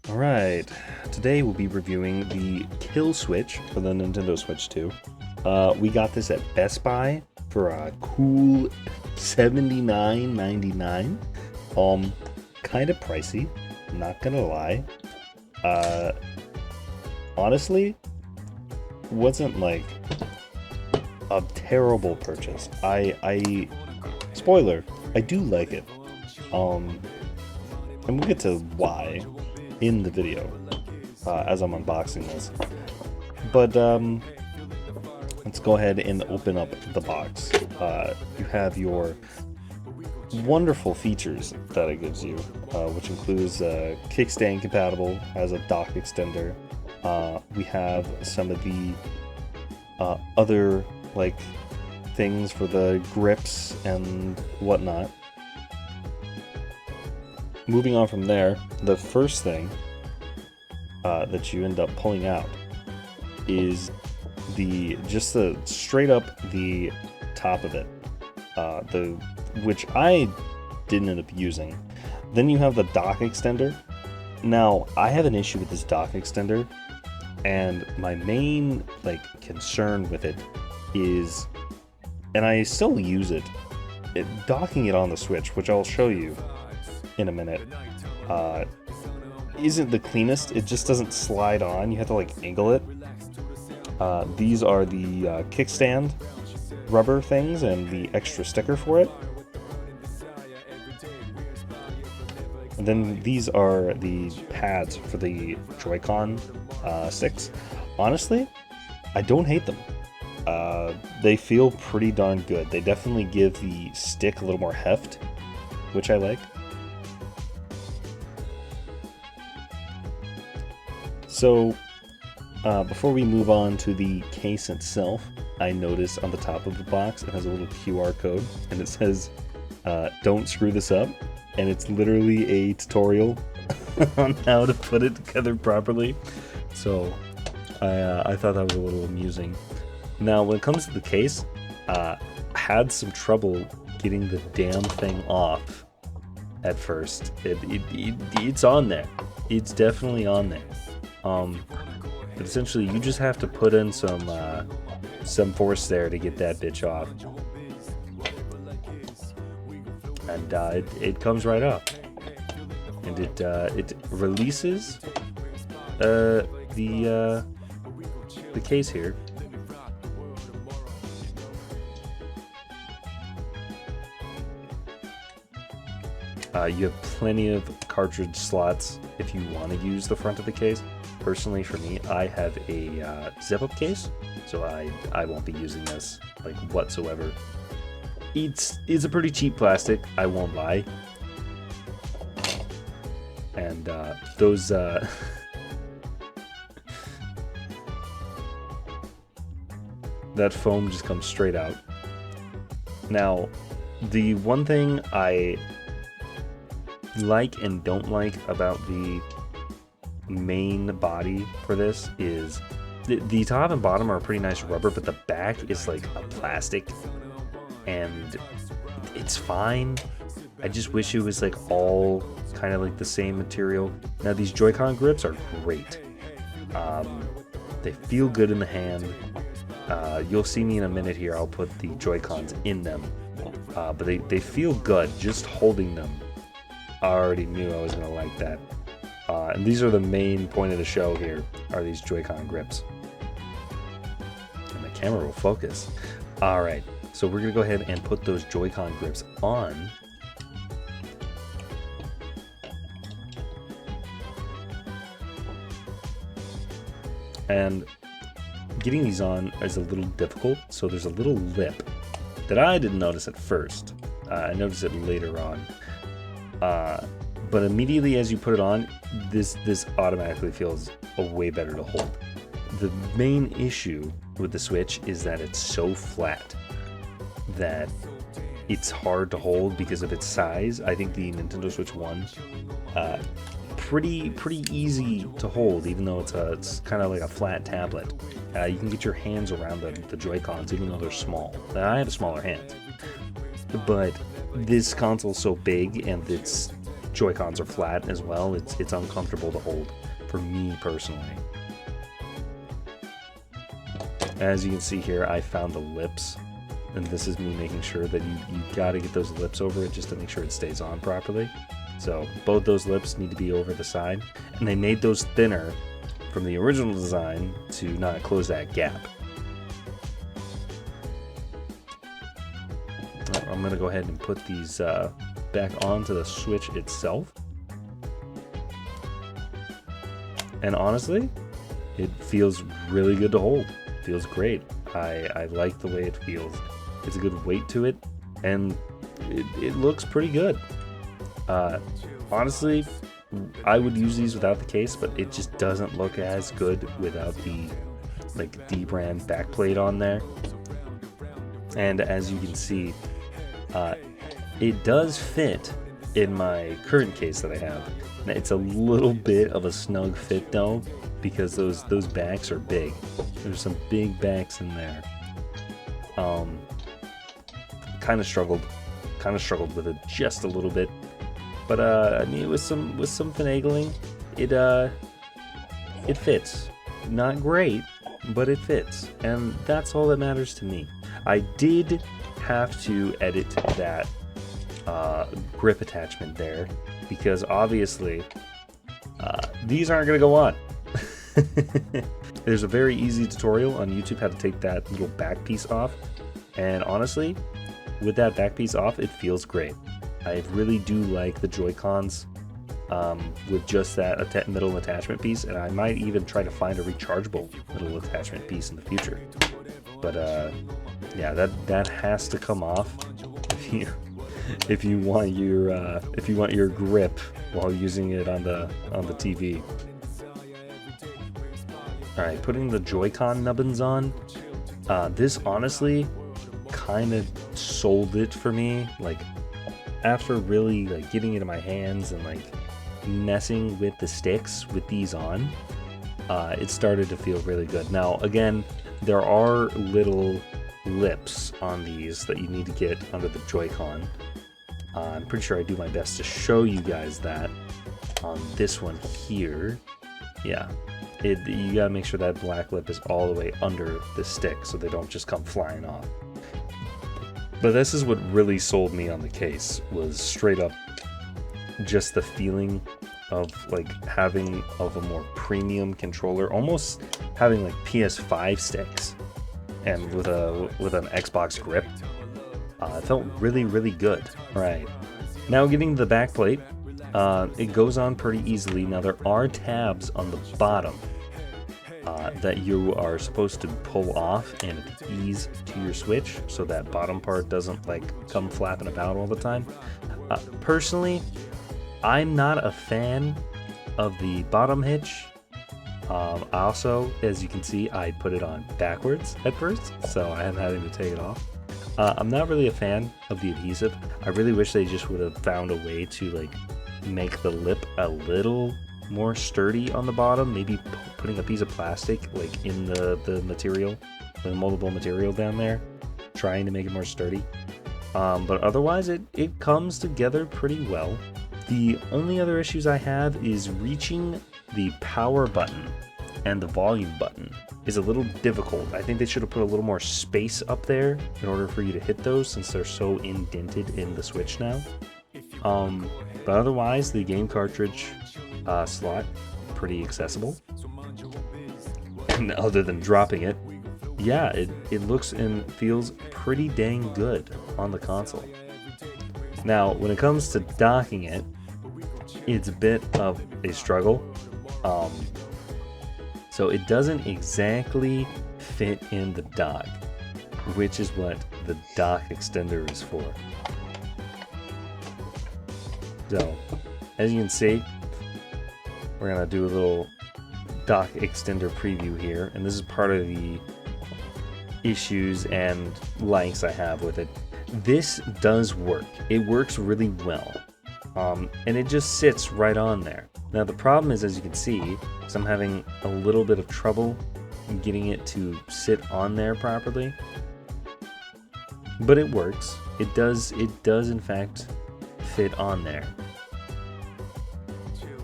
Alright, today we'll be reviewing the KillSwitch for the Nintendo Switch 2. We got this at Best Buy for a cool $79.99. Kind of pricey, not gonna lie. Honestly, wasn't like a terrible purchase. Spoiler, I do like it. And we'll get to why in the video as I'm unboxing this. But let's go ahead and open up the box. You have your wonderful features that it gives you, which includes kickstand compatible, has a dock extender. We have some of the other like things for the grips and whatnot. Moving on from there, the first thing that you end up pulling out is just the straight up the top of it, which I didn't end up using. Then you have the dock extender. Now I have an issue with this dock extender, and my main concern with it is, and I still use it, docking it on the Switch, which I'll show you in a minute, isn't the cleanest. It just doesn't slide on. You have to angle it. These are the kickstand rubber things and the extra sticker for it. And then these are the pads for the Joy-Con sticks. Honestly, I don't hate them. They feel pretty darn good. They definitely give the stick a little more heft, which I like. So, before we move on to the case itself, I noticed on the top of the box it has a little QR code, and it says, "Don't screw this up," and it's literally a tutorial on how to put it together properly. So, I thought that was a little amusing. Now, when it comes to the case, I had some trouble getting the damn thing off at first. It's on there. It's definitely on there. But essentially you just have to put in some force there to get that bitch off, and it comes right off, and it releases the case here. You have plenty of cartridge slots if you want to use the front of the case. Personally, for me, I have a zip-up case, so I won't be using this whatsoever. It's a pretty cheap plastic, I won't lie. And those that foam just comes straight out. Now, the one thing I like and don't like about the main body for this is the top and bottom are pretty nice rubber, but the back is like a plastic, and it's fine. I just wish it was all kind of the same material. Now these Joy-Con grips are great. They feel good in the hand. You'll see me in a minute here, I'll put the Joy-Cons in them, but they feel good just holding them. I already knew I was gonna like that. And these are the main point of the show here, are these Joy-Con grips. And the camera will focus. Alright, so we're gonna go ahead and put those Joy-Con grips on. And getting these on is a little difficult, so there's a little lip that I didn't notice at first. I noticed it later on. But immediately as you put it on, this automatically feels way better to hold. The main issue with the Switch is that it's so flat that it's hard to hold because of its size. I think the Nintendo Switch 1, pretty easy to hold, even though it's kind of like a flat tablet. You can get your hands around the Joy-Cons even though they're small. Now, I have smaller hands, but this console's so big and it's Joy-Cons are flat as well. It's uncomfortable to hold for me personally. As you can see here, I found the lips, and this is me making sure that you gotta get those lips over it just to make sure it stays on properly. So both those lips need to be over the side, and they made those thinner from the original design to not close that gap. I'm gonna go ahead and put these back onto the Switch itself. And honestly, it feels really good to hold. It feels great. I like the way it feels. It's a good weight to it, and it looks pretty good. Honestly, I would use these without the case, but it just doesn't look as good without the like DBRAND backplate on there. And as you can see, it does fit in my current case that I have. It's a little bit of a snug fit though, because those backs are big. There's some big backs in there. Kind of struggled with it just a little bit, but I mean, with some finagling, it fits. Not great, but it fits, and that's all that matters to me. I did have to edit that grip attachment there, because obviously these aren't going to go on. There's a very easy tutorial on YouTube how to take that little back piece off, and honestly, with that back piece off, it feels great. I really do like the Joy-Cons with just that middle attachment piece, and I might even try to find a rechargeable middle attachment piece in the future. But yeah, that has to come off if you want your grip while using it on the TV. All right, putting the Joy-Con nubbins on. This honestly kind of sold it for me. Like, after really like getting it in my hands and like messing with the sticks with these on, it started to feel really good. Now again, there are little lips on these that you need to get under the Joy-Con. I'm pretty sure I do my best to show you guys that on this one here. Yeah, you gotta make sure that black lip is all the way under the stick so they don't just come flying off. But this is what really sold me on the case, was straight up just the feeling of like having a more premium controller, almost having like PS5 sticks, and with an Xbox grip. It felt really, really good. All right, now getting the back plate, it goes on pretty easily. Now there are tabs on the bottom that you are supposed to pull off and ease to your Switch, so that bottom part doesn't like come flapping about all the time. Personally, I'm not a fan of the bottom hitch. Also, as you can see, I put it on backwards at first, so I am having to take it off. I'm not really a fan of the adhesive. I really wish they just would have found a way to like make the lip a little more sturdy on the bottom, maybe putting a piece of plastic like in the material, the moldable material down there, trying to make it more sturdy. But otherwise it comes together pretty well. The only other issues I have is reaching the power button and the volume button is a little difficult. I think they should have put a little more space up there in order for you to hit those, since they're so indented in the Switch now. But otherwise, the game cartridge slot, pretty accessible. And other than dropping it, yeah, it looks and feels pretty dang good on the console. Now, when it comes to docking it, it's a bit of a struggle. So it doesn't exactly fit in the dock, which is what the dock extender is for. So, as you can see, we're gonna do a little dock extender preview here, and this is part of the issues and likes I have with it. This does work. It works really well, and it just sits right on there. Now the problem is, as you can see, is I'm having a little bit of trouble getting it to sit on there properly, but it works. It does in fact fit on there.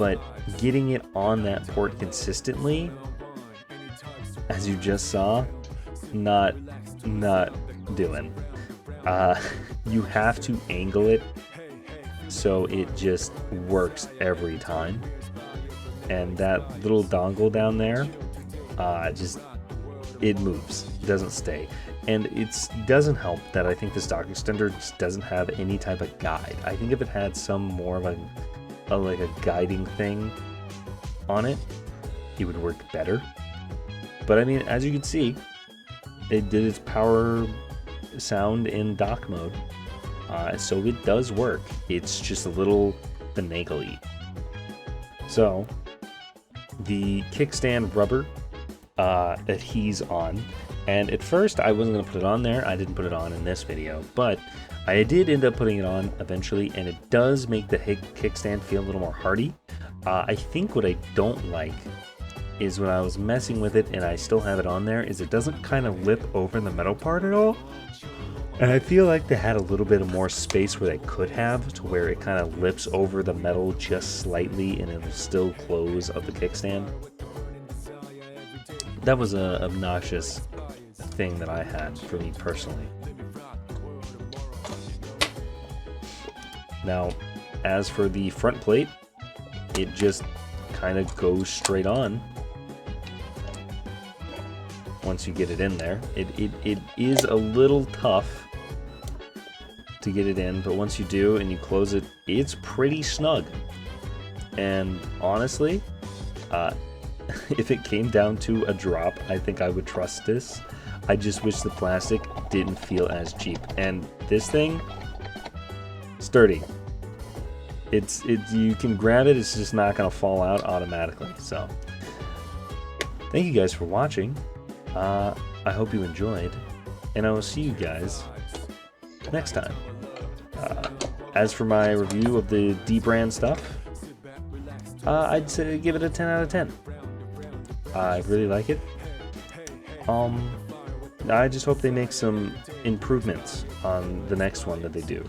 but getting it on that port consistently, as you just saw, not doing. You have to angle it so it just works every time. And that little dongle down there, it moves, doesn't stay. And it doesn't help that I think this dock extender just doesn't have any type of guide. I think if it had some more of like a guiding thing on it, it would work better. But I mean, as you can see, it did its power sound in dock mode. So it does work. It's just a little finagly. So the kickstand rubber that he's on, and at first I wasn't going to put it on there. I didn't put it on in this video, but I did end up putting it on eventually, and it does make the kickstand feel a little more hardy. I think what I don't like is when I was messing with it and I still have it on there, is it doesn't kind of lip over the metal part at all. And I feel like they had a little bit of more space where they could have, to where it kind of lips over the metal just slightly and it'll still close up the kickstand. That was a obnoxious thing that I had for me personally. Now, as for the front plate, it just kind of goes straight on once you get it in there. It is a little tough to get it in, but once you do and you close it, it's pretty snug. And honestly, if it came down to a drop, I think I would trust this. I just wish the plastic didn't feel as cheap. And this thing, sturdy. You can grab it, it's just not gonna fall out automatically. So thank you guys for watching. I hope you enjoyed, and I will see you guys next time. As for my review of the DBRAND stuff, I'd say give it a 10 out of 10. I really like it. I just hope they make some improvements on the next one that they do.